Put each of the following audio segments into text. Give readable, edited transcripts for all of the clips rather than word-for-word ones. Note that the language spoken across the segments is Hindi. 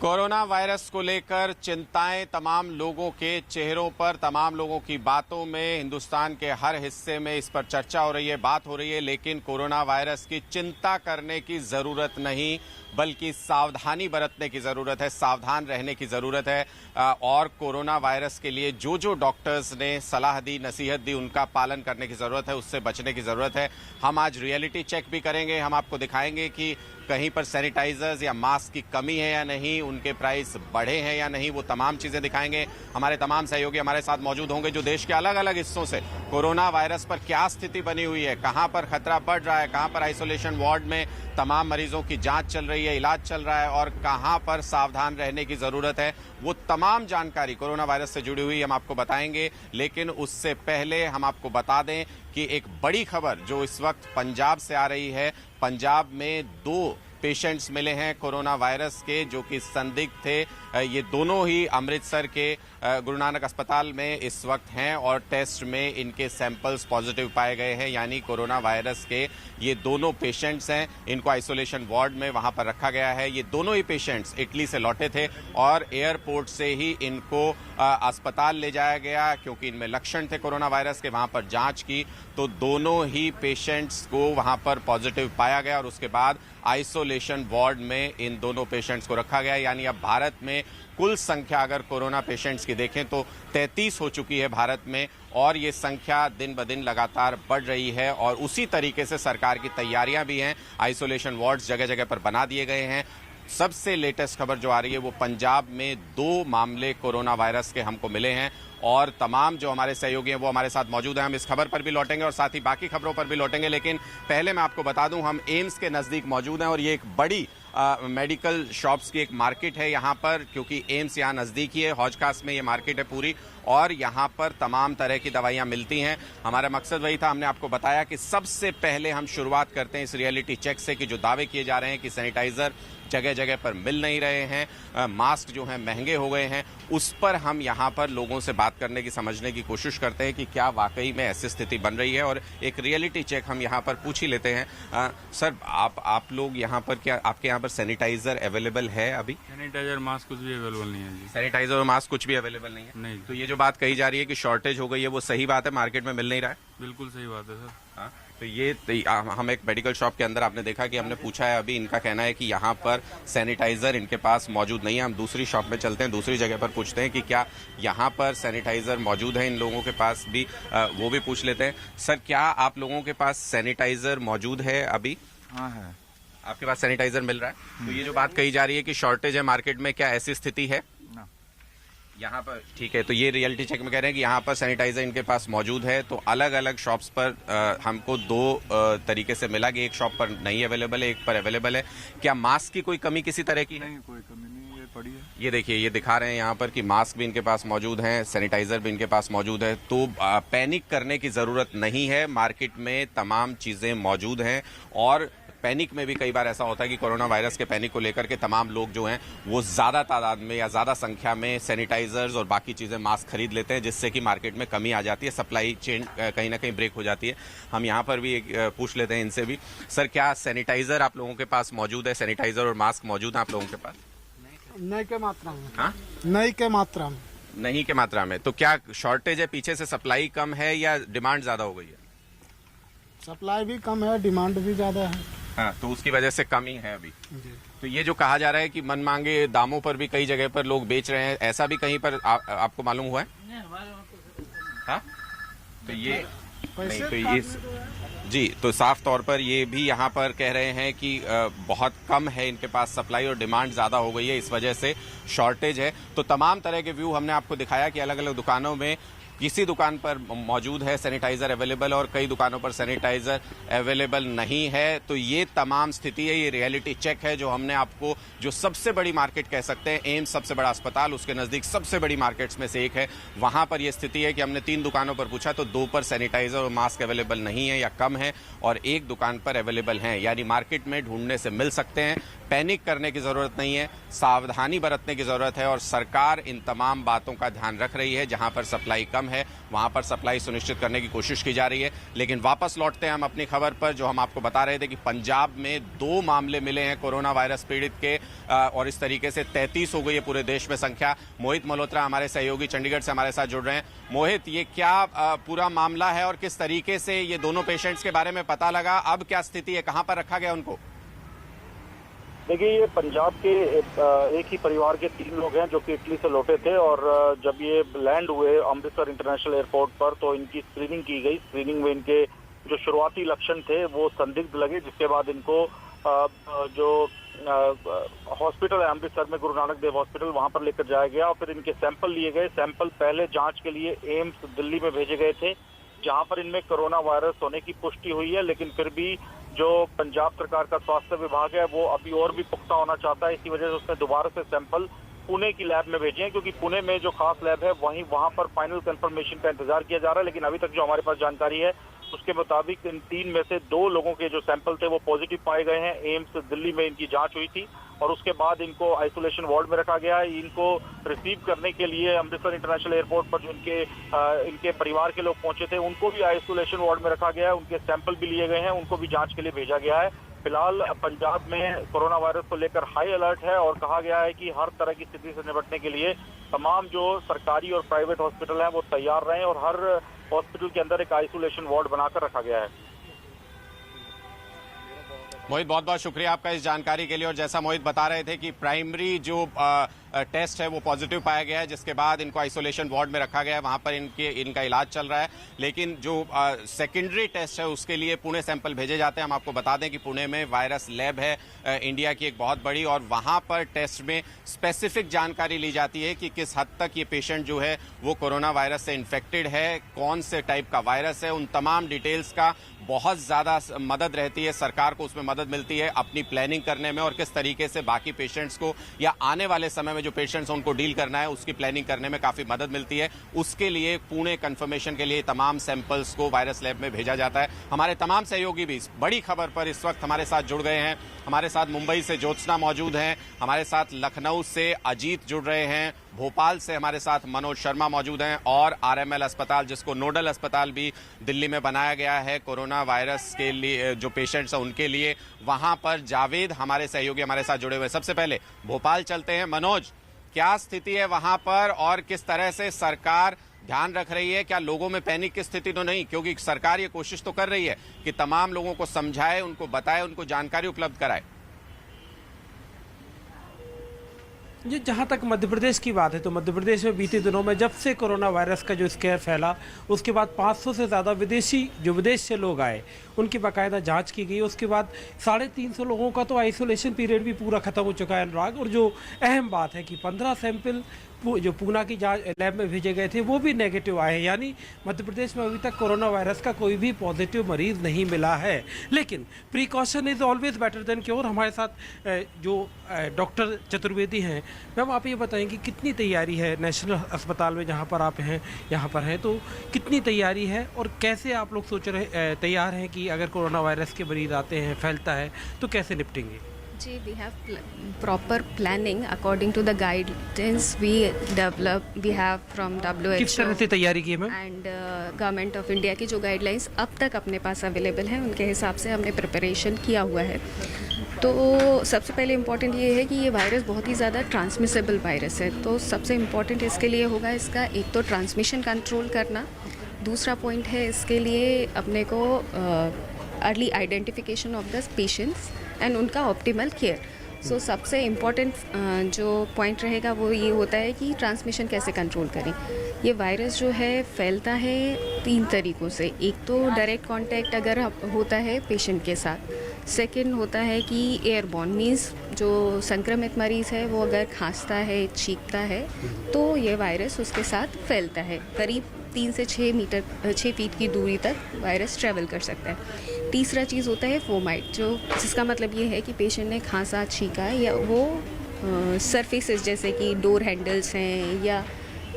कोरोना वायरस को लेकर चिंताएं तमाम लोगों के चेहरों पर, तमाम लोगों की बातों में, हिंदुस्तान के हर हिस्से में इस पर चर्चा हो रही है, बात हो रही है। लेकिन कोरोना वायरस की चिंता करने की जरूरत नहीं, बल्कि सावधानी बरतने की जरूरत है, सावधान रहने की जरूरत है। और कोरोना वायरस के लिए जो जो डॉक्टर्स ने सलाह दी, नसीहत दी, उनका पालन करने की जरूरत है, उससे बचने की जरूरत है। हम आज रियलिटी चेक भी करेंगे, हम आपको दिखाएंगे कि कहीं पर सैनिटाइजर्स या मास्क की कमी है या नहीं, उनके प्राइस बढ़े हैं या नहीं, वो तमाम चीजें दिखाएंगे। हमारे तमाम सहयोगी हमारे साथ मौजूद होंगे जो देश के अलग अलग हिस्सों से कोरोना वायरस पर क्या स्थिति बनी हुई है, कहां पर खतरा बढ़ रहा है, कहां पर आइसोलेशन वार्ड में तमाम मरीजों की जांच चल रही है, इलाज चल रहा है और कहां पर सावधान रहने की जरूरत है, वो तमाम जानकारी कोरोना वायरस से जुड़ी हुई हम आपको बताएंगे। लेकिन उससे पहले हम आपको बता दें कि एक बड़ी खबर जो इस वक्त पंजाब से आ रही है। पंजाब में 2 पेशेंट्स मिले हैं कोरोना वायरस के, जो कि संदिग्ध थे। ये दोनों ही अमृतसर के गुरु नानक अस्पताल में इस वक्त हैं और टेस्ट में इनके सैंपल्स पॉजिटिव पाए गए हैं, यानी कोरोना वायरस के ये दोनों पेशेंट्स हैं। इनको आइसोलेशन वार्ड में वहां पर रखा गया है। ये दोनों ही पेशेंट्स इटली से लौटे थे और एयरपोर्ट से ही इनको अस्पताल ले जाया गया, क्योंकि इनमें लक्षण थे कोरोना वायरस के। वहां पर जांच की तो दोनों ही पेशेंट्स को वहां पर पॉजिटिव पाया गया और उसके बाद आइसोलेशन वार्ड में इन दोनों पेशेंट्स को रखा गया। यानी अब भारत में कुल संख्या अगर कोरोना पेशेंट्स की देखें तो 33 हो चुकी है भारत में, और ये संख्या दिन ब दिन लगातार बढ़ रही है। और उसी तरीके से सरकार की तैयारियां भी हैं, आइसोलेशन वार्ड्स जगह जगह पर बना दिए गए हैं। सबसे लेटेस्ट खबर जो आ रही है वो पंजाब में 2 मामले कोरोना वायरस के हमको मिले हैं और तमाम जो हमारे सहयोगी हैं वो हमारे साथ मौजूद हैं। हम इस खबर पर भी लौटेंगे और साथ ही बाकी खबरों पर भी लौटेंगे। लेकिन पहले मैं आपको बता दूं, हम एम्स के नज़दीक मौजूद हैं और ये एक बड़ी मेडिकल शॉप्स की एक मार्केट है यहाँ पर, क्योंकि एम्स यहाँ नज़दीक ही है। हौज-खास में ये मार्केट है पूरी और यहाँ पर तमाम तरह की दवाइयाँ मिलती हैं। हमारा मकसद वही था, हमने आपको बताया कि सबसे पहले हम शुरुआत करते हैं इस रियलिटी चेक से कि जो दावे किए जा रहे हैं कि सैनिटाइज़र जगह जगह पर मिल नहीं रहे हैं, मास्क जो हैं महंगे हो गए हैं, उस पर हम यहाँ पर लोगों से बात करने की, समझने की कोशिश करते हैं कि क्या वाकई में ऐसी स्थिति बन रही है। और एक रियलिटी चेक हम यहाँ पर पूछ ही लेते हैं। सर, आप लोग यहाँ पर, क्या आपके यहाँ पर सैनिटाइजर अवेलेबल है अभी? सैनिटाइजर मास्क कुछ भी अवेलेबल नहीं है जी। सैनिटाइजर और मास्क कुछ भी अवेलेबल नहीं है? नहीं। तो ये जो बात कही जा रही है कि शॉर्टेज हो गई है, वो सही बात है? मार्केट में मिल नहीं रहा है? बिल्कुल सही बात है सर। हाँ, तो ये हम एक मेडिकल शॉप के अंदर, आपने देखा कि हमने पूछा है अभी, इनका कहना है कि यहाँ पर सैनिटाइजर इनके पास मौजूद नहीं है। हम दूसरी शॉप में चलते हैं, दूसरी जगह पर पूछते हैं कि क्या यहाँ पर सैनिटाइजर मौजूद है इन लोगों के पास भी, वो भी पूछ लेते हैं। सर, क्या आप लोगों के पास सैनिटाइजर मौजूद है अभी? हाँ है। आपके पास सैनिटाइजर मिल रहा है? तो ये जो बात कही जा रही है कि शॉर्टेज है मार्केट में, क्या ऐसी स्थिति है यहाँ पर? ठीक है, तो ये रियलिटी चेक में कह रहे हैं कि यहाँ पर सैनिटाइजर इनके पास मौजूद है। तो अलग अलग शॉप्स पर हमको 2 तरीके से मिला कि एक शॉप पर नहीं अवेलेबल है, एक पर अवेलेबल है। क्या मास्क की कोई कमी किसी तरह की? नहीं, कोई कमी नहीं, ये पड़ी है। ये देखिए, ये दिखा रहे हैं यहाँ पर कि मास्क भी इनके पास मौजूद है, सैनिटाइजर भी इनके पास मौजूद है। तो पैनिक करने की जरूरत नहीं है, मार्केट में तमाम चीजें मौजूद हैं। और पैनिक में भी कई बार ऐसा होता है कि कोरोना वायरस के पैनिक को लेकर के तमाम लोग जो हैं वो ज़्यादा तादाद में या ज़्यादा संख्या में सैनिटाइजर्स और बाकी चीज़ें, मास्क खरीद लेते हैं, जिससे कि मार्केट में कमी आ जाती है, सप्लाई चेन कहीं ना कहीं ब्रेक हो जाती है। हम यहाँ पर भी पूछ लेते हैं इनसे भी। सर, क्या सैनिटाइजर आप लोगों के पास मौजूद है? सैनिटाइजर और मास्क मौजूद है आप लोगों के पास? नहीं के मात्रा में। हाँ, नहीं के मात्रा में। नहीं के मात्रा में। तो क्या शॉर्टेज है, पीछे से सप्लाई कम है या डिमांड ज़्यादा हो गई है? सप्लाई भी कम है, डिमांड भी ज्यादा है। हाँ, तो उसकी वजह से कमी है अभी। तो ये जो कहा जा रहा है कि मन मांगे दामों पर भी कई जगह पर लोग बेच रहे हैं, ऐसा भी कहीं पर आपको मालूम हुआ है? हाँ, तो ये नहीं, तो ये जी, तो साफ तौर पर ये भी यहाँ पर कह रहे हैं कि बहुत कम है इनके पास सप्लाई और डिमांड ज़्यादा हो गई है, इस वजह से शॉर्टेज है। तो तमाम तरह के व्यू हमने आपको दिखाया कि अलग अलग दुकानों में किसी दुकान पर मौजूद है सैनिटाइजर अवेलेबल और कई दुकानों पर सैनिटाइजर अवेलेबल नहीं है। तो ये तमाम स्थिति है, ये रियलिटी चेक है जो हमने आपको, जो सबसे बड़ी मार्केट कह सकते हैं, एम्स सबसे बड़ा अस्पताल, उसके नज़दीक सबसे बड़ी मार्केट्स में से एक है, वहाँ पर यह स्थिति है कि हमने 3 दुकानों पर पूछा तो 2 पर सैनिटाइजर और मास्क अवेलेबल नहीं है या कम है और 1 दुकान पर अवेलेबल हैं। यानी मार्केट में ढूंढने से मिल सकते हैं। पैनिक करने की ज़रूरत नहीं है, सावधानी बरतने की ज़रूरत है और सरकार इन तमाम बातों का ध्यान रख रही है। जहाँ पर सप्लाई कम है वहाँ पर सप्लाई सुनिश्चित करने की कोशिश की जा रही है। लेकिन वापस लौटते हैं हम अपनी खबर पर, जो हम आपको बता रहे थे कि पंजाब में 2 मामले मिले हैं कोरोना वायरस पीड़ित के और इस तरीके से 33 हो गई है पूरे देश में संख्या। मोहित मल्होत्रा हमारे सहयोगी चंडीगढ़ से हमारे साथ जुड़ रहे हैं। मोहित, ये क्या पूरा मामला है और किस तरीके से ये दोनों पेशेंट्स के बारे में पता लगा? अब क्या स्थिति है, कहाँ पर रखा गया उनको? देखिए, ये पंजाब के एक ही परिवार के 3 लोग हैं जो कि इटली से लौटे थे और जब ये लैंड हुए अमृतसर इंटरनेशनल एयरपोर्ट पर तो इनकी स्क्रीनिंग की गई। स्क्रीनिंग में इनके जो शुरुआती लक्षण थे वो संदिग्ध लगे, जिसके बाद इनको जो हॉस्पिटल है अमृतसर में, गुरु नानक देव हॉस्पिटल, वहां पर लेकर जाया गया और फिर इनके सैंपल लिए गए। सैंपल पहले जांच के लिए एम्स दिल्ली में भेजे गए थे, जहां पर इनमें कोरोना वायरस होने की पुष्टि हुई है। लेकिन फिर भी जो पंजाब सरकार का स्वास्थ्य विभाग है वो अभी और भी पुख्ता होना चाहता है, इसी वजह से उसने दोबारा से सैंपल पुणे की लैब में भेजे हैं, क्योंकि पुणे में जो खास लैब है वहां पर फाइनल कंफर्मेशन का इंतजार किया जा रहा है। लेकिन अभी तक जो हमारे पास जानकारी है उसके मुताबिक इन 3 में से 2 लोगों के जो सैंपल थे वो पॉजिटिव पाए गए हैं। एम्स दिल्ली में इनकी जांच हुई थी और उसके बाद इनको आइसोलेशन वार्ड में रखा गया है। इनको रिसीव करने के लिए अमृतसर इंटरनेशनल एयरपोर्ट पर जो इनके परिवार के लोग पहुंचे थे उनको भी आइसोलेशन वार्ड में रखा गया है। उनके सैंपल भी लिए गए हैं, उनको भी जांच के लिए भेजा गया है। फिलहाल पंजाब में कोरोना वायरस को लेकर हाई अलर्ट है और कहा गया है कि हर तरह की स्थिति से निपटने के लिए तमाम जो सरकारी और प्राइवेट हॉस्पिटल हैं वो तैयार रहें और हर हॉस्पिटल के अंदर एक आइसोलेशन वार्ड बनाकर रखा गया है। मोहित, बहुत बहुत शुक्रिया आपका इस जानकारी के लिए। और जैसा मोहित बता रहे थे कि प्राइमरी जो टेस्ट है वो पॉजिटिव पाया गया है, जिसके बाद इनको आइसोलेशन वार्ड में रखा गया है, वहां पर इनका इलाज चल रहा है। लेकिन जो सेकेंडरी टेस्ट है उसके लिए पुणे सैंपल भेजे जाते हैं। हम आपको बता दें कि पुणे में वायरस लैब है इंडिया की एक बहुत बड़ी, और वहां पर टेस्ट में स्पेसिफिक जानकारी ली जाती है कि किस हद तक ये पेशेंट जो है वो कोरोना वायरस से इन्फेक्टेड है, कौन से टाइप का वायरस है, उन तमाम डिटेल्स का बहुत ज़्यादा मदद रहती है। सरकार को उसमें मदद मिलती है अपनी प्लानिंग करने में और किस तरीके से बाकी पेशेंट्स को या आने वाले समय में जो पेशेंट्स हैं उनको डील करना है उसकी प्लानिंग करने में काफ़ी मदद मिलती है। उसके लिए पुणे कंफर्मेशन के लिए तमाम सैंपल्स को वायरस लैब में भेजा जाता है। हमारे तमाम सहयोगी भी इस बड़ी खबर पर इस वक्त हमारे साथ जुड़ गए हैं। हमारे साथ मुंबई से ज्योत्सना मौजूद हैं, हमारे साथ लखनऊ से अजीत जुड़ रहे हैं, भोपाल से हमारे साथ मनोज शर्मा मौजूद हैं और आरएमएल अस्पताल, जिसको नोडल अस्पताल भी दिल्ली में बनाया गया है कोरोना वायरस के लिए, जो पेशेंट्स हैं उनके लिए, वहां पर जावेद हमारे सहयोगी हमारे साथ जुड़े हुए हैं। सबसे पहले भोपाल चलते हैं। मनोज, क्या स्थिति है वहां पर और किस तरह से सरकार ध्यान रख रही है? क्या लोगों में पैनिक की स्थिति तो नहीं? क्योंकि सरकार ये कोशिश तो कर रही है कि तमाम लोगों को समझाए, उनको बताए, उनको जानकारी उपलब्ध कराए। जी, जहाँ तक मध्य प्रदेश की बात है तो मध्य प्रदेश में बीते दिनों में जब से कोरोना वायरस का जो स्केयर फैला उसके बाद 500 से ज़्यादा विदेश से लोग आए, उनकी बाकायदा जांच की गई। उसके बाद 350 लोगों का तो आइसोलेशन पीरियड भी पूरा ख़त्म हो चुका है अनुराग। और जो अहम बात है कि 15 सैंपल जो पूना की जांच लैब में भेजे गए थे वो भी नेगेटिव आए हैं, यानी मध्य प्रदेश में अभी तक कोरोना वायरस का कोई भी पॉजिटिव मरीज नहीं मिला है। लेकिन precaution is always better than cure. हमारे साथ जो डॉक्टर चतुर्वेदी हैं, मैम आप ये बताएं कि कितनी तैयारी है नेशनल अस्पताल में जहाँ पर आप हैं, यहाँ पर हैं, तो कितनी तैयारी है और कैसे आप लोग तैयार हैं कि अगर कोरोना वायरस के मरीज आते हैं, फैलता है, तो कैसे निपटेंगे? जी, we have proper planning according to the guidance we have from WHO। किस तरह से तैयारी की है ma'am? And government of India की जो गाइडलाइंस अब तक अपने पास अवेलेबल हैं उनके हिसाब से हमने प्रिपरेशन किया हुआ है। तो सबसे पहले इम्पॉर्टेंट ये है कि ये वायरस बहुत ही ज़्यादा ट्रांसमिसेबल वायरस है, तो सबसे इम्पॉर्टेंट इसके लिए होगा इसका एक तो ट्रांसमिशन कंट्रोल करना। दूसरा पॉइंट है इसके लिए अपने को early identification of the patients and उनका ऑप्टिमल केयर। सो सबसे इम्पॉर्टेंट जो पॉइंट रहेगा वो ये होता है कि ट्रांसमिशन कैसे कंट्रोल करें। ये वायरस जो है फैलता है 3 तरीक़ों से। एक तो डायरेक्ट कांटेक्ट अगर होता है पेशेंट के साथ, सेकंड होता है कि एयरबॉर्न मीन्स जो संक्रमित मरीज़ है वो अगर खांसता है, छींकता है तो ये वायरस उसके साथ फैलता है। करीब 3 से 6 फीट की दूरी तक वायरस ट्रैवल कर सकता है। तीसरा चीज़ होता है फोमाइट, जो जिसका मतलब ये है कि पेशेंट ने खांसा, छींका है या वो सरफेसेस जैसे कि डोर हैंडल्स हैं या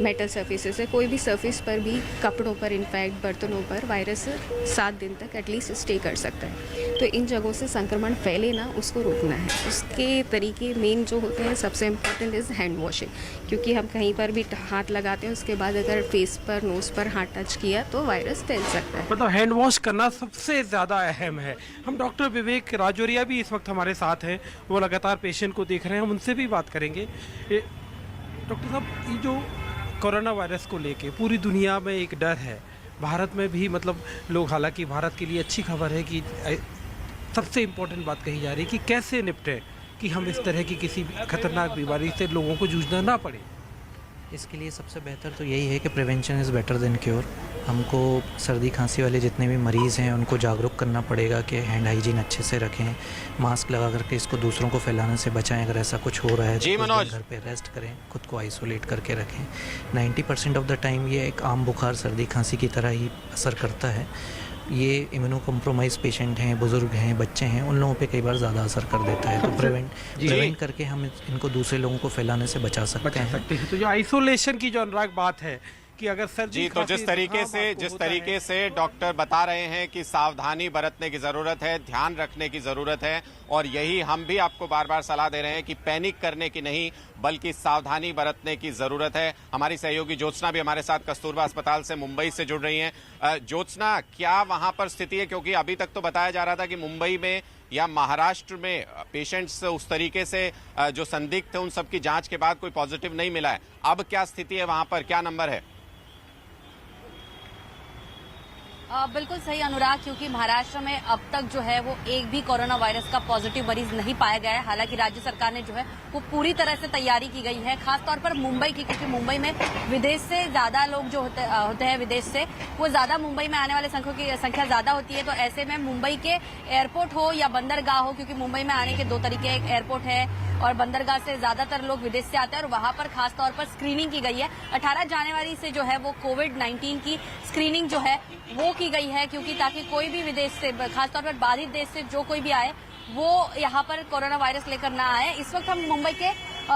मेटल सर्फेसेस है, कोई भी सर्फेस पर भी, कपड़ों पर, इनफैक्ट बर्तनों पर वायरस 7 दिन तक एटलीस्ट स्टे कर सकता है। तो इन जगहों से संक्रमण फैले ना, उसको रोकना है। उसके तरीके मेन जो होते हैं, सबसे इम्पोर्टेंट इज़ हैंड वॉशिंग, क्योंकि हम कहीं पर भी हाथ लगाते हैं, उसके बाद अगर फेस पर, नोज़ पर हाथ टच किया तो वायरस फैल सकता है। मतलब हैंड वॉश करना सबसे ज़्यादा अहम है। हम डॉक्टर विवेक राजौरिया भी इस वक्त हमारे साथ हैं, वो लगातार पेशेंट को देख रहे हैं, हम उनसे भी बात करेंगे। डॉक्टर साहब, ये जो कोरोना वायरस को लेके पूरी दुनिया में एक डर है, भारत में भी मतलब लोग, हालांकि भारत के लिए अच्छी खबर है कि सबसे इम्पोर्टेंट बात कही जा रही है कि कैसे निपटें कि हम इस तरह की किसी खतरनाक बीमारी से लोगों को जूझना ना पड़े। इसके लिए सबसे बेहतर तो यही है कि prevention is better than cure. हमको सर्दी खांसी वाले जितने भी मरीज़ हैं उनको जागरूक करना पड़ेगा कि हैंड हाइजीन अच्छे से रखें, मास्क लगा करके इसको दूसरों को फैलाने से बचाएं। अगर ऐसा कुछ हो रहा है तो कुछ दिन घर पे रेस्ट करें, खुद को आइसोलेट करके रखें। 90% ऑफ द टाइम ये एक आम बुखार सर्दी खांसी की तरह ही असर करता है। ये इम्यूनो कॉम्प्रोमाइज़ पेशेंट हैं, बुज़ुर्ग हैं, बच्चे हैं, उन लोगों पे कई बार ज़्यादा असर कर देता है। तो प्रिवेंट करके हम इनको दूसरे लोगों को फैलाने से बचा सकते हैं। तो जो आइसोलेशन की जो अनुराग बात है कि अगर सर्दी जी, तो जिस तरीके से डॉक्टर बता रहे हैं कि सावधानी बरतने की जरूरत है, ध्यान रखने की जरूरत है, और यही हम भी आपको बार बार सलाह दे रहे हैं कि पैनिक करने की नहीं बल्कि सावधानी बरतने की जरूरत है। हमारी सहयोगी ज्योत्सना भी हमारे साथ कस्तूरबा अस्पताल से मुंबई से जुड़ रही हैं। ज्योत्सना, क्या वहां पर स्थिति है? क्योंकि अभी तक तो बताया जा रहा था कि मुंबई में या महाराष्ट्र में पेशेंट्स उस तरीके से जो संदिग्ध थे उन सबकी जांच के बाद कोई पॉजिटिव नहीं मिला है। अब क्या स्थिति है वहां पर, क्या नंबर है? बिल्कुल सही अनुराग, क्योंकि महाराष्ट्र में अब तक जो है वो एक भी कोरोना वायरस का पॉजिटिव मरीज नहीं पाया गया है। हालांकि राज्य सरकार ने जो है वो पूरी तरह से तैयारी की गई है, खासतौर पर मुंबई की, क्योंकि मुंबई में विदेश से ज्यादा लोग जो होते हैं विदेश से, वो ज्यादा मुंबई में आने वाले संख्या ज्यादा होती है। तो ऐसे में मुंबई के एयरपोर्ट हो या बंदरगाह हो, क्योंकि मुंबई में आने के 2 तरीके, एक एयरपोर्ट है और बंदरगाह से ज्यादातर लोग विदेश से आते हैं, और वहां पर खासतौर पर स्क्रीनिंग की गई है। 18 जनवरी से जो है वो कोविड-19 की स्क्रीनिंग जो है वो की गई है, क्योंकि ताकि कोई भी विदेश से, खासतौर पर बाधित देश से जो कोई भी आए वो यहाँ पर कोरोना वायरस लेकर ना आए। इस वक्त हम मुंबई के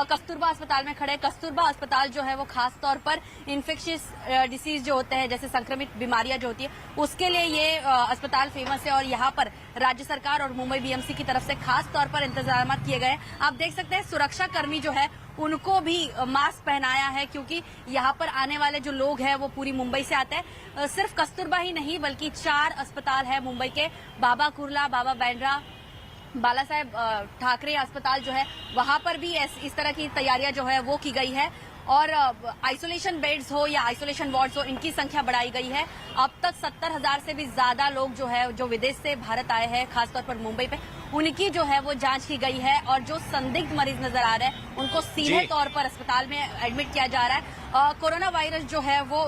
कस्तूरबा अस्पताल में खड़े हैं। कस्तूरबा अस्पताल जो है वो खासतौर पर इन्फेक्शियस डिसीज जो होते हैं, जैसे संक्रमित बीमारियां जो होती है, उसके लिए ये अस्पताल फेमस है, और यहाँ पर राज्य सरकार और मुंबई बीएमसी की तरफ से खास तौर पर इंतजाम किए गए हैं। आप देख सकते हैं सुरक्षा कर्मी जो है उनको भी मास्क पहनाया है, क्योंकि यहाँ पर आने वाले जो लोग हैं वो पूरी मुंबई से आते हैं। सिर्फ कस्तूरबा ही नहीं बल्कि 4 अस्पताल है मुंबई के, बाबा कुर्ला, बाबा बैंड्रा, बाला साहेब ठाकरे अस्पताल जो है, वहां पर भी इस तरह की तैयारियां जो है वो की गई है। और आइसोलेशन बेड्स हो या आइसोलेशन वार्ड्स हो, इनकी संख्या बढ़ाई गई है। अब तक 70,000 से भी ज्यादा लोग जो है जो विदेश से भारत आए हैं, खासतौर पर मुंबई पे, उनकी जो है वो जांच की गई है, और जो संदिग्ध मरीज नजर आ रहे हैं उनको सीधे तौर पर अस्पताल में एडमिट किया जा रहा है। कोरोना वायरस जो है वो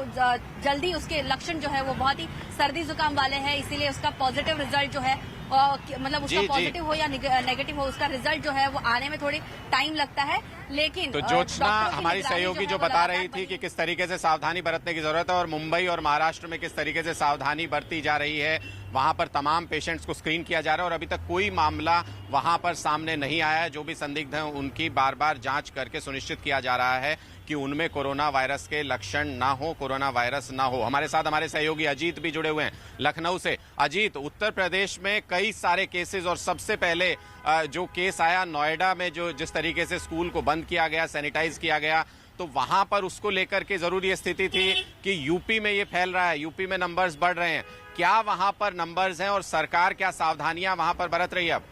जल्दी, उसके लक्षण जो है वो बहुत ही सर्दी जुकाम वाले हैं, इसीलिए उसका पॉजिटिव रिजल्ट जो है मतलब उसका पॉजिटिव हो या नेगेटिव हो, उसका रिजल्ट जो है वो आने में थोड़ी टाइम लगता है। लेकिन तो ज्योत्सना हमारी सहयोगी जो बता रही थी कि किस तरीके से सावधानी बरतने की जरूरत है, और मुंबई और महाराष्ट्र में किस तरीके से सावधानी बरती जा रही है। वहां पर तमाम पेशेंट्स को स्क्रीन किया जा रहा है और अभी तक कोई मामला वहां पर सामने नहीं आया है। जो भी संदिग्ध हैं उनकी बार बार जांच करके सुनिश्चित किया जा रहा है कि उनमें कोरोना वायरस के लक्षण ना हो, कोरोना वायरस ना हो। हमारे साथ हमारे सहयोगी अजीत भी जुड़े हुए हैं लखनऊ से। अजीत, उत्तर प्रदेश में कई सारे केसेस, और सबसे पहले जो केस आया नोएडा में, जो जिस तरीके से स्कूल को बंद किया गया, सैनिटाइज किया गया, तो वहां पर उसको लेकर के जरूरी स्थिति थी कि यूपी में ये फैल रहा है, यूपी में नंबर्स बढ़ रहे हैं। क्या वहां पर नंबर्स हैं और सरकार क्या सावधानियां वहां पर बरत रही है अब?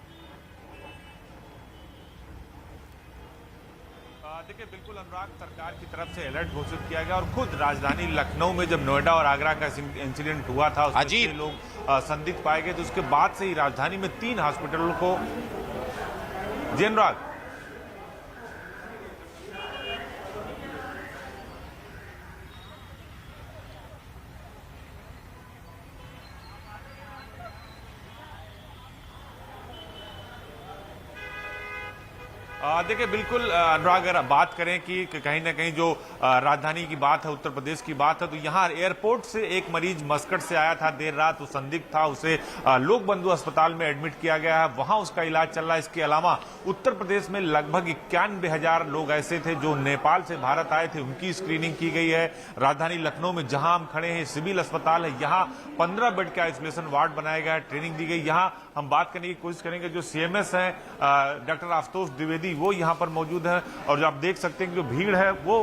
देखिए, बिल्कुल अनुराग, सरकार की तरफ से अलर्ट घोषित किया गया, और खुद राजधानी लखनऊ में जब नोएडा और आगरा का इंसिडेंट हुआ था, उसमें 6 लोग संदिग्ध पाए गए, तो उसके बाद से ही राजधानी में 3 हॉस्पिटलों को, जी अनुराग, देखिए बिल्कुल अनुराग, अगर बात करें कि कहीं ना कहीं जो राजधानी की बात है, उत्तर प्रदेश की बात है, तो यहाँ एयरपोर्ट से एक मरीज मस्कट से आया था देर रात, वो संदिग्ध था, उसे लोक बंधु अस्पताल में एडमिट किया गया है, वहां उसका इलाज चल रहा है। इसके अलावा उत्तर प्रदेश में लगभग 91,000 लोग ऐसे थे जो नेपाल से भारत आए थे, उनकी स्क्रीनिंग की गई है। राजधानी लखनऊ में जहां हम खड़े हैं सिविल अस्पताल है, यहाँ 15 बेड का आइसोलेशन वार्ड बनाया गया है, ट्रेनिंग दी गई। यहाँ हम बात करने की कोशिश करेंगे, जो सीएमएस हैं डॉक्टर आशुतोष द्विवेदी, वो यहाँ पर मौजूद है, और जो आप देख सकते हैं कि जो भीड़ है वो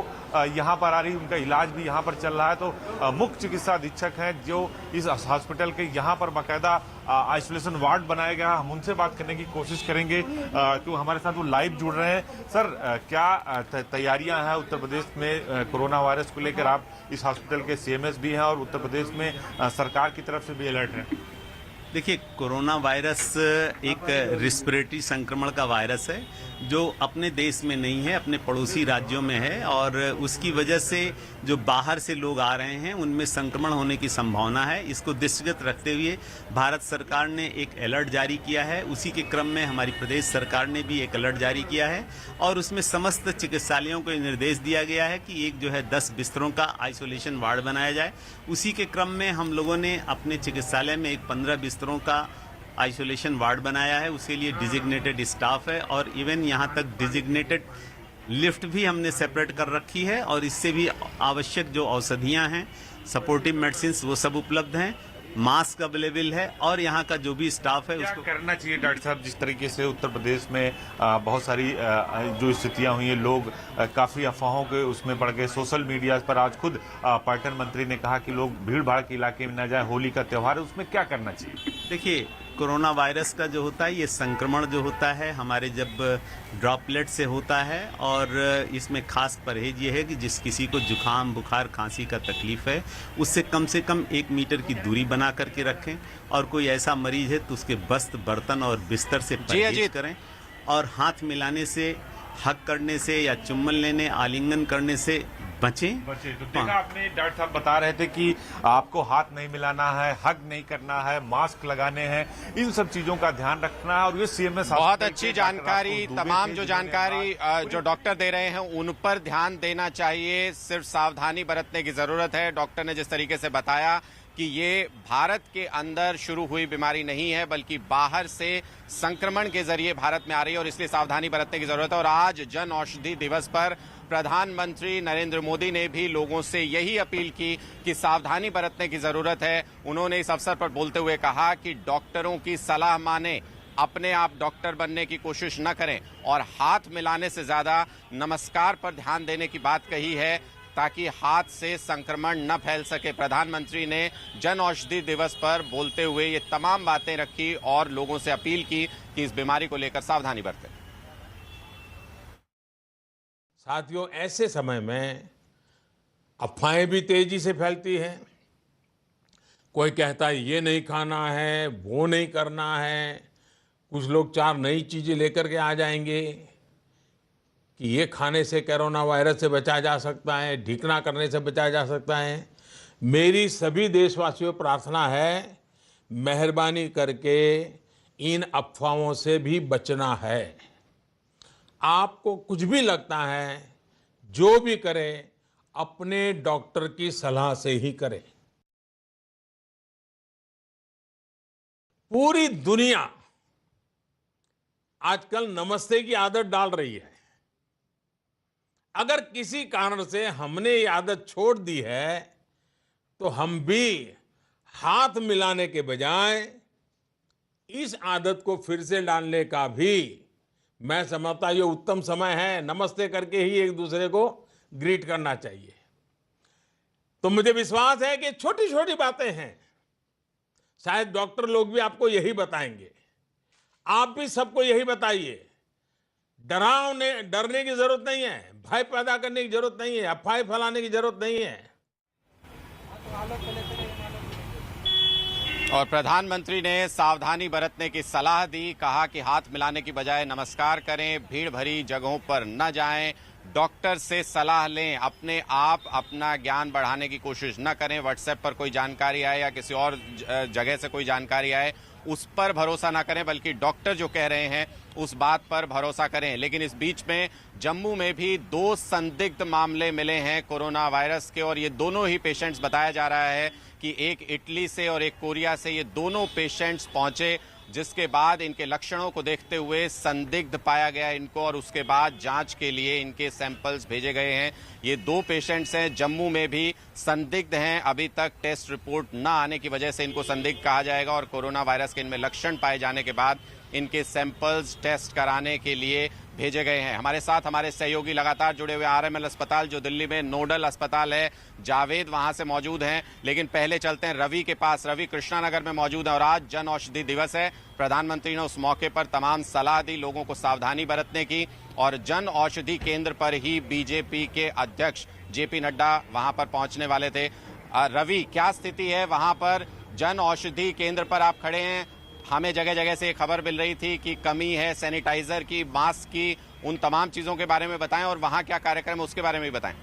यहाँ पर आ रही है, उनका इलाज भी यहाँ पर चल रहा है। तो मुख्य चिकित्सा अधीक्षक हैं जो इस हॉस्पिटल के यहाँ पर बाकायदा आइसोलेशन वार्ड बनाया गया, हम उनसे बात करने की कोशिश करेंगे क्योंकि हमारे साथ वो लाइव जुड़ रहे हैं। सर, क्या तैयारियां हैं उत्तर प्रदेश में कोरोना वायरस को लेकर? आप इस हॉस्पिटल के सीएमएस भी हैं और उत्तर प्रदेश में सरकार की तरफ से भी अलर्ट है। देखिए, कोरोना वायरस एक रिस्पिरेटरी संक्रमण का वायरस है जो अपने देश में नहीं है, अपने पड़ोसी राज्यों में है, और उसकी वजह से जो बाहर से लोग आ रहे हैं उनमें संक्रमण होने की संभावना है। इसको दृष्टिगत रखते हुए भारत सरकार ने एक अलर्ट जारी किया है। उसी के क्रम में हमारी प्रदेश सरकार ने भी एक अलर्ट जारी किया है और उसमें समस्त चिकित्सालयों को निर्देश दिया गया है कि एक जो है 10 बिस्तरों का आइसोलेशन वार्ड बनाया जाए। उसी के क्रम में हम लोगों ने अपने चिकित्सालय में एक 15 बिस्तरों का आइसोलेशन वार्ड बनाया है। उसके लिए डिजिग्नेटेड स्टाफ है और इवन यहाँ तक डिजिग्नेटेड लिफ्ट भी हमने सेपरेट कर रखी है, और इससे भी आवश्यक जो औषधियाँ हैं, सपोर्टिव मेडिसिन, वो सब उपलब्ध हैं। मास्क अवेलेबल है और यहाँ का जो भी स्टाफ है उसको करना चाहिए। डॉक्टर साहब, जिस तरीके से उत्तर प्रदेश में बहुत सारी जो स्थितियां हुई हैं, लोग काफी अफवाहों के उसमें पड़ गए। सोशल मीडिया पर आज खुद पर्यटन मंत्री ने कहा कि लोग भीड़ भाड़ के इलाके में न जाए, होली का त्योहार है, उसमें क्या करना चाहिए? देखिए, कोरोना वायरस का जो होता है, ये संक्रमण जो होता है हमारे जब ड्रॉपलेट से होता है, और इसमें खास परहेज ये है कि जिस किसी को जुकाम, बुखार, खांसी का तकलीफ है उससे कम 1 मीटर की दूरी बना करके रखें, और कोई ऐसा मरीज है तो उसके वस्त्र, बर्तन और बिस्तर से परहेज करें, और हाथ मिलाने से, हक करने से या चुम्बन लेने, आलिंगन करने से बचें। तो देखा आपने, डॉक्टर साहब बता रहे थे कि आपको हाथ नहीं मिलाना है, हग नहीं करना है, मास्क लगाने हैं, इन सब चीजों का ध्यान रखना है। और ये सीएमएस बहुत अच्छी जानकारी, तमाम जो जानकारी जो डॉक्टर दे रहे हैं उन पर ध्यान देना चाहिए, सिर्फ सावधानी बरतने की जरूरत है। डॉक्टर ने जिस तरीके से बताया कि ये भारत के अंदर शुरू हुई बीमारी नहीं है बल्कि बाहर से संक्रमण के जरिए भारत में आ रही है और इसलिए सावधानी बरतने की जरूरत है। और आज जन औषधि दिवस पर प्रधानमंत्री नरेंद्र मोदी ने भी लोगों से यही अपील की कि सावधानी बरतने की जरूरत है। उन्होंने इस अवसर पर बोलते हुए कहा कि डॉक्टरों की सलाह माने, अपने आप डॉक्टर बनने की कोशिश न करें, और हाथ मिलाने से ज्यादा नमस्कार पर ध्यान देने की बात कही है ताकि हाथ से संक्रमण न फैल सके। प्रधानमंत्री ने जन औषधि दिवस पर बोलते हुए ये तमाम बातें रखी और लोगों से अपील की कि इस बीमारी को लेकर सावधानी बरतें। साथियों, ऐसे समय में अफवाहें भी तेजी से फैलती हैं। कोई कहता है ये नहीं खाना है, वो नहीं करना है, कुछ लोग 4 नई चीजें लेकर के आ जाएंगे कि ये खाने से कोरोना वायरस से बचा जा सकता है, ढीकना करने से बचा जा सकता है। मेरी सभी देशवासियों को प्रार्थना है, मेहरबानी करके इन अफवाहों से भी बचना है। आपको कुछ भी लगता है, जो भी करें अपने डॉक्टर की सलाह से ही करें। पूरी दुनिया आजकल नमस्ते की आदत डाल रही है। अगर किसी कारण से हमने ये आदत छोड़ दी है तो हम भी हाथ मिलाने के बजाय इस आदत को फिर से डालने का भी मैं समझता ये उत्तम समय है। नमस्ते करके ही एक दूसरे को ग्रीट करना चाहिए। तो मुझे विश्वास है कि छोटी छोटी बातें हैं, शायद डॉक्टर लोग भी आपको यही बताएंगे, आप भी सबको यही बताइए। डरने की जरूरत नहीं है, भय पैदा करने की जरूरत नहीं है, अफवाह फैलाने की जरूरत नहीं है। और प्रधानमंत्री ने सावधानी बरतने की सलाह दी, कहा कि हाथ मिलाने की बजाय नमस्कार करें, भीड़ भरी जगहों पर न जाएं, डॉक्टर से सलाह लें, अपने आप अपना ज्ञान बढ़ाने की कोशिश न करें। व्हाट्सएप पर कोई जानकारी आए या किसी और जगह से कोई जानकारी आए उस पर भरोसा ना करें, बल्कि डॉक्टर जो कह रहे हैं उस बात पर भरोसा करें। लेकिन इस बीच में जम्मू में भी 2 संदिग्ध मामले मिले हैं कोरोना वायरस के, और ये दोनों ही पेशेंट्स बताया जा रहा है कि एक इटली से और एक कोरिया से ये दोनों पेशेंट्स पहुंचे, जिसके बाद इनके लक्षणों को देखते हुए संदिग्ध पाया गया इनको, और उसके बाद जांच के लिए इनके सैंपल्स भेजे गए हैं। ये 2 पेशेंट्स हैं, जम्मू में भी संदिग्ध हैं। अभी तक टेस्ट रिपोर्ट न आने की वजह से इनको संदिग्ध कहा जाएगा, और कोरोना वायरस के इनमें लक्षण पाए जाने के बाद इनके सैंपल्स टेस्ट कराने के लिए भेजे गए हैं। हमारे साथ हमारे सहयोगी लगातार जुड़े हुए आरएमएल अस्पताल, जो दिल्ली में नोडल अस्पताल है, जावेद वहां से मौजूद हैं। लेकिन पहले चलते हैं रवि के पास। रवि कृष्णानगर में मौजूद है और आज जन औषधि दिवस है। प्रधानमंत्री ने उस मौके पर तमाम सलाह दी लोगों को सावधानी बरतने की, और जन औषधि केंद्र पर ही बीजेपी के अध्यक्ष जेपी नड्डा वहां पर पहुंचने वाले थे। रवि, क्या स्थिति है वहां पर? जन औषधि केंद्र पर आप खड़े हैं, हमें जगह जगह से खबर मिल रही थी कि कमी है सैनिटाइजर की, मास्क की, उन तमाम चीजों के बारे में बताएं, और वहां क्या कार्यक्रम है उसके बारे में भी बताएं।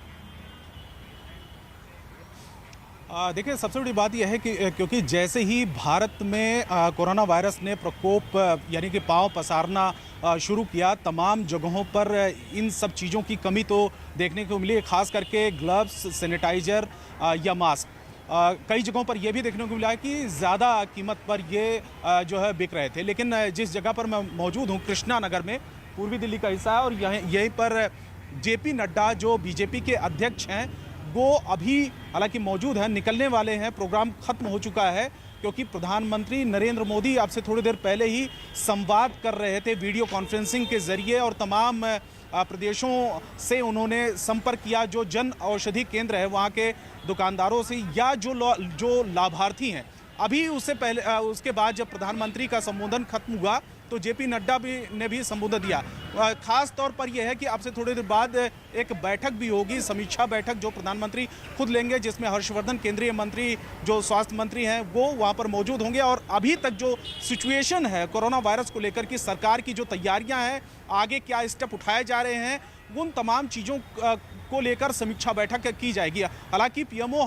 देखिए, सबसे बड़ी बात यह है कि क्योंकि जैसे ही भारत में कोरोना वायरस ने प्रकोप यानी कि पांव पसारना शुरू किया, तमाम जगहों पर इन सब चीज़ों की कमी तो देखने को मिली, खास करके ग्लव्स, सैनिटाइजर या मास्क। कई जगहों पर यह भी देखने को मिला है कि ज़्यादा कीमत पर ये जो है बिक रहे थे। लेकिन जिस जगह पर मैं मौजूद हूँ, कृष्णानगर में, पूर्वी दिल्ली का हिस्सा है, और यहीं पर जेपी नड्डा जो बीजेपी के अध्यक्ष हैं वो अभी हालांकि मौजूद हैं, निकलने वाले हैं। प्रोग्राम खत्म हो चुका है क्योंकि प्रधानमंत्री नरेंद्र मोदी अब से थोड़ी देर पहले ही संवाद कर रहे थे वीडियो कॉन्फ्रेंसिंग के जरिए, और तमाम प्रदेशों से उन्होंने संपर्क किया। जो जन औषधि केंद्र है वहाँ के दुकानदारों से या जो लाभार्थी हैं। अभी उससे पहले उसके बाद जब प्रधानमंत्री का संबोधन खत्म हुआ तो जेपी नड्डा ने भी संबोधन दिया। खास तौर पर यह है कि अब से थोड़ी देर बाद एक बैठक भी होगी, समीक्षा बैठक, जो प्रधानमंत्री खुद लेंगे, जिसमें हर्षवर्धन केंद्रीय मंत्री जो स्वास्थ्य मंत्री हैं वो वहां पर मौजूद होंगे। और अभी तक जो सिचुएशन है कोरोना वायरस को लेकर की, सरकार की जो तैयारियां हैं, आगे क्या स्टेप उठाए जा रहे हैं, उन तमाम चीज़ों को लेकर समीक्षा बैठक की जाएगी। हालांकि पीएमओ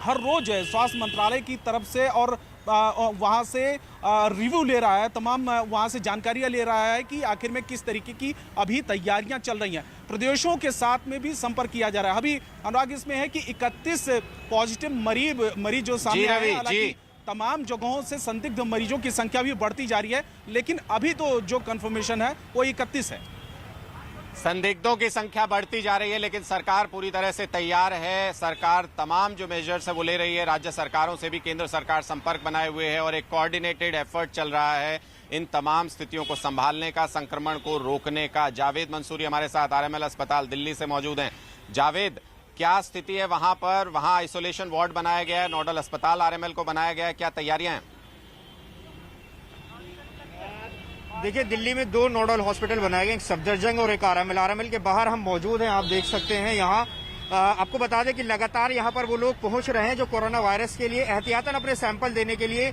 हर रोज स्वास्थ्य मंत्रालय की तरफ से और वहाँ से रिव्यू ले रहा है, तमाम वहाँ से जानकारियाँ ले रहा है कि आखिर में किस तरीके की अभी तैयारियाँ चल रही हैं। प्रदेशों के साथ में भी संपर्क किया जा रहा है। अभी अनुराग इसमें है कि 31 पॉजिटिव मरीज जो सामने आए हैं, हालांकि तमाम जगहों से संदिग्ध मरीजों की संख्या भी बढ़ती जा रही है, लेकिन अभी तो जो कंफर्मेशन है वो 31 है। संदिग्धों की संख्या बढ़ती जा रही है, लेकिन सरकार पूरी तरह से तैयार है। सरकार तमाम जो मेजर्स है वो ले रही है। राज्य सरकारों से भी केंद्र सरकार संपर्क बनाए हुए है और एक कोऑर्डिनेटेड एफर्ट चल रहा है इन तमाम स्थितियों को संभालने का, संक्रमण को रोकने का। जावेद मंसूरी हमारे साथ आरएमएल अस्पताल दिल्ली से मौजूद हैं। जावेद, क्या स्थिति है वहां पर? वहां आइसोलेशन वार्ड बनाया गया है, नोडल अस्पताल आरएमएल को बनाया गया है, क्या तैयारियां हैं? देखिए, दिल्ली में 2 नोडल हॉस्पिटल बनाए गए, एक सफदरजंग और एक आरएमएल के बाहर हम मौजूद हैं, आप देख सकते हैं। यहाँ आपको बता दें कि लगातार यहाँ पर वो लोग पहुँच रहे हैं जो कोरोना वायरस के लिए एहतियातन अपने सैंपल देने के लिए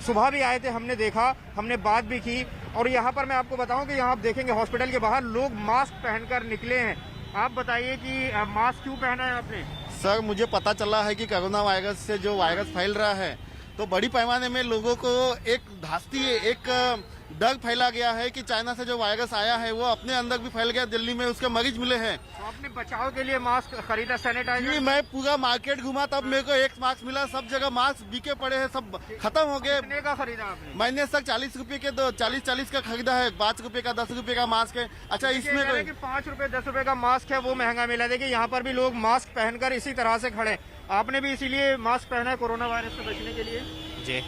सुबह भी आए थे। हमने देखा, हमने बात भी की, और यहाँ पर मैं आपको बताऊँ कि यहाँ आप देखेंगे हॉस्पिटल के बाहर लोग मास्क पहनकर निकले हैं। आप बताइए कि मास्क क्यों पहना है आपने? सर, मुझे पता चला है कि कोरोना वायरस से जो वायरस फैल रहा है, तो बड़ी पैमाने में लोगों को एक धास्ती, एक डर फैला गया है कि चाइना से जो वायरस आया है वो अपने अंदर भी फैल गया। दिल्ली में उसके मरीज मिले हैं। तो आपने बचाव के लिए मास्क खरीदा, सैनिटाइजर? मैं पूरा मार्केट घुमा, तब मेरे को एक मास्क मिला। सब जगह मास्क बिके पड़े हैं, सब खत्म हो गए। कितने का खरीदा आपने? मैंने सर 40 रुपए के 40 का खरीदा है। 5 रुपए का, 10 रुपए का मास्क है। अच्छा, इसमें 5 रुपए 10 रुपए का मास्क है वो महंगा मिला। देखिए, यहाँ पर भी लोग मास्क पहनकर इसी तरह से खड़े। आपने भी इसीलिए मास्क पहना है कोरोना वायरस से बचने के लिए? जी।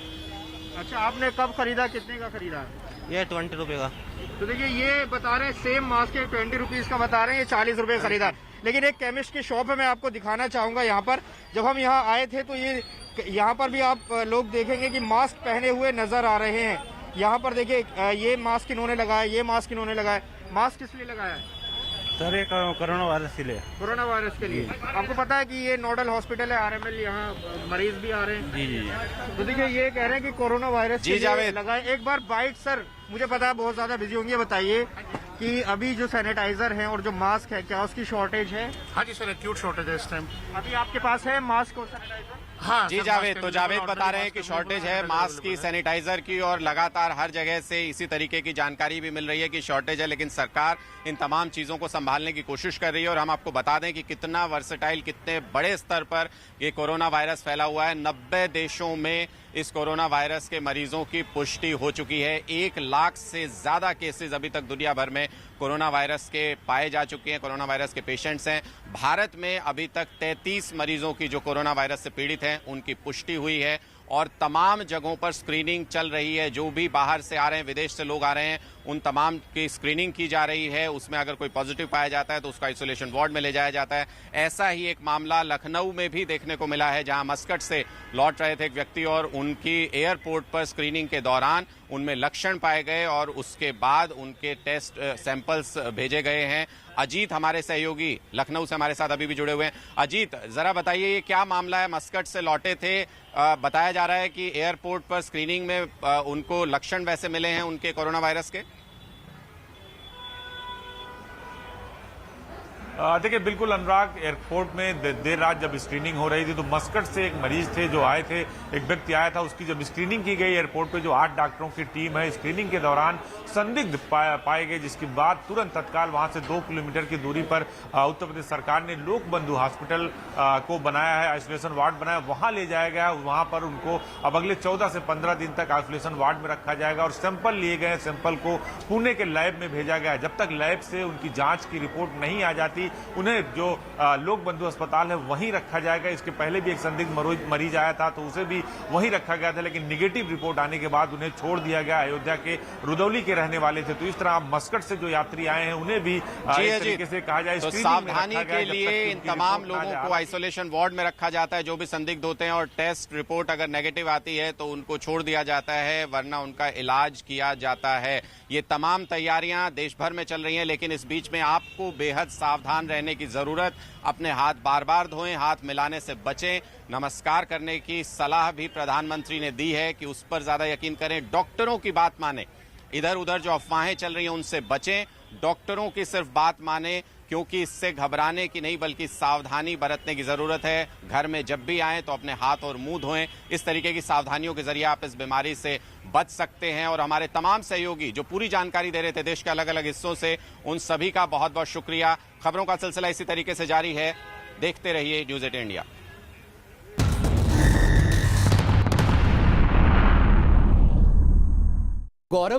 अच्छा, आपने कब खरीदा, कितने का खरीदा? ये 20 रुपए का। तो देखिए, ये बता रहे हैं सेम मास्क है 20 रुपीज का बता रहे हैं, ये 40 रुपए खरीदा। लेकिन एक केमिस्ट की शॉप है, मैं आपको दिखाना चाहूंगा। यहाँ पर जब हम यहाँ आए थे तो ये यहाँ पर भी आप लोग देखेंगे कि मास्क पहने हुए नजर आ रहे हैं। यहाँ पर देखिए, ये मास्क इन्होंने लगाया, ये मास्क इन्होंने लगाया। मास्क किस लिए लगाया है सर? ये कोरोना वायरस के लिए। कोरोना वायरस के लिए। आपको पता है कि ये नोडल हॉस्पिटल है आरएमएल, यहाँ मरीज भी आ रहे हैं। जी। तो देखिए, ये कह रहे हैं कि कोरोना वायरस जी लगाए। एक बार बाइट सर, मुझे पता है बहुत ज्यादा बिजी होंगे, बताइए कि अभी जो सैनिटाइजर है और जो मास्क है, क्या उसकी शॉर्टेज है? हाँ जी सर, एक्यूट शॉर्टेज है इस टाइम। अभी आपके पास है मास्क और सैनिटाइजर? हाँ जी जावेद, तो जावेद बता रहे हैं कि शॉर्टेज है मास्क की, सैनिटाइजर की, और लगातार हर जगह से इसी तरीके की जानकारी भी मिल रही है कि शॉर्टेज है, लेकिन सरकार इन तमाम चीजों को संभालने की कोशिश कर रही है। और हम आपको बता दें कि कितना वर्सेटाइल, कितने बड़े स्तर पर ये कोरोना वायरस फैला हुआ है। 90 देशों में इस कोरोना वायरस के मरीजों की पुष्टि हो चुकी है। 1 लाख से ज्यादा केसेस अभी तक दुनिया भर में कोरोना वायरस के पाए जा चुके हैं, कोरोना वायरस के पेशेंट्स हैं। भारत में अभी तक 33 मरीजों की जो कोरोना वायरस से पीड़ित हैं उनकी पुष्टि हुई है और तमाम जगहों पर स्क्रीनिंग चल रही है। जो भी बाहर से आ रहे हैं, विदेश से लोग आ रहे हैं, उन तमाम की स्क्रीनिंग की जा रही है। उसमें अगर कोई पॉजिटिव पाया जाता है तो उसका आइसोलेशन वार्ड में ले जाया जाता है। ऐसा ही एक मामला लखनऊ में भी देखने को मिला है, जहां मस्कट से लौट रहे थे एक व्यक्ति और उनकी एयरपोर्ट पर स्क्रीनिंग के दौरान उनमें लक्षण पाए गए और उसके बाद उनके टेस्ट सैंपल्स भेजे गए हैं। अजीत हमारे सहयोगी लखनऊ से हमारे साथ अभी भी जुड़े हुए हैं। अजीत, जरा बताइए ये क्या मामला है? मस्कट से लौटे थे, बताया जा रहा है कि एयरपोर्ट पर स्क्रीनिंग में उनको लक्षण वैसे मिले हैं उनके कोरोना वायरस के। देखिए बिल्कुल अनुराग, एयरपोर्ट में देर रात जब स्क्रीनिंग हो रही थी तो मस्कट से एक मरीज थे जो आए थे, एक व्यक्ति आया था, उसकी जब स्क्रीनिंग की गई एयरपोर्ट पे, जो 8 डॉक्टरों की टीम है, स्क्रीनिंग के दौरान संदिग्ध पाए गए, जिसके बाद तुरंत तत्काल वहां से 2 किलोमीटर की दूरी पर उत्तर प्रदेश सरकार ने लोक बंधु हॉस्पिटल को बनाया है, आइसोलेशन वार्ड बनाया, वहां ले जाया गया। वहां पर उनको अब अगले 14 से 15 दिन तक आइसोलेशन वार्ड में रखा जाएगा और सैंपल लिए गए, सैंपल को पुणे के लैब में भेजा गया। जब तक लैब से उनकी जांच की रिपोर्ट नहीं आ जाती, उन्हें जो लोक बंधु अस्पताल है वहीं रखा जाएगा। इसके पहले भी एक संदिग्ध मरीज आया था तो उसे भी वहीं रखा गया था, लेकिन निगेटिव रिपोर्ट आने के बाद उन्हें छोड़ दिया गया। अयोध्या के रुदौली के रहने वाले थे, तो इस तरह मस्कट से जो यात्री आए हैं उन्हें भी इस तरीके से कहा जाए तो सावधानी के लिए इन तमाम लोगों को आइसोलेशन वार्ड में रखा जाता है। जो भी संदिग्ध होते हैं और टेस्ट रिपोर्ट अगर नेगेटिव आती है तो उनको छोड़ दिया जाता है, वरना उनका इलाज किया जाता है। ये तमाम तैयारियां देश भर में चल रही हैं, लेकिन इस बीच में आपको बेहद सावधान रहने की जरूरत। अपने हाथ बार बार धोएं, हाथ मिलाने से बचें, नमस्कार करने की सलाह भी प्रधानमंत्री ने दी है कि उस पर ज्यादा यकीन करें, डॉक्टरों की बात माने। इधर उधर जो अफवाहें चल रही हैं उनसे बचें, डॉक्टरों की सिर्फ बात माने, क्योंकि इससे घबराने की नहीं बल्कि सावधानी बरतने की जरूरत है। घर में जब भी आएं तो अपने हाथ और मुंह धोएं। इस तरीके की सावधानियों के जरिए आप इस बीमारी से बच सकते हैं। और हमारे तमाम सहयोगी जो पूरी जानकारी दे रहे थे देश के अलग अलग हिस्सों से, उन सभी का बहुत बहुत शुक्रिया। खबरों का सिलसिला इसी तरीके से जारी है, देखते रहिए न्यूज़ 18 इंडिया। गौरव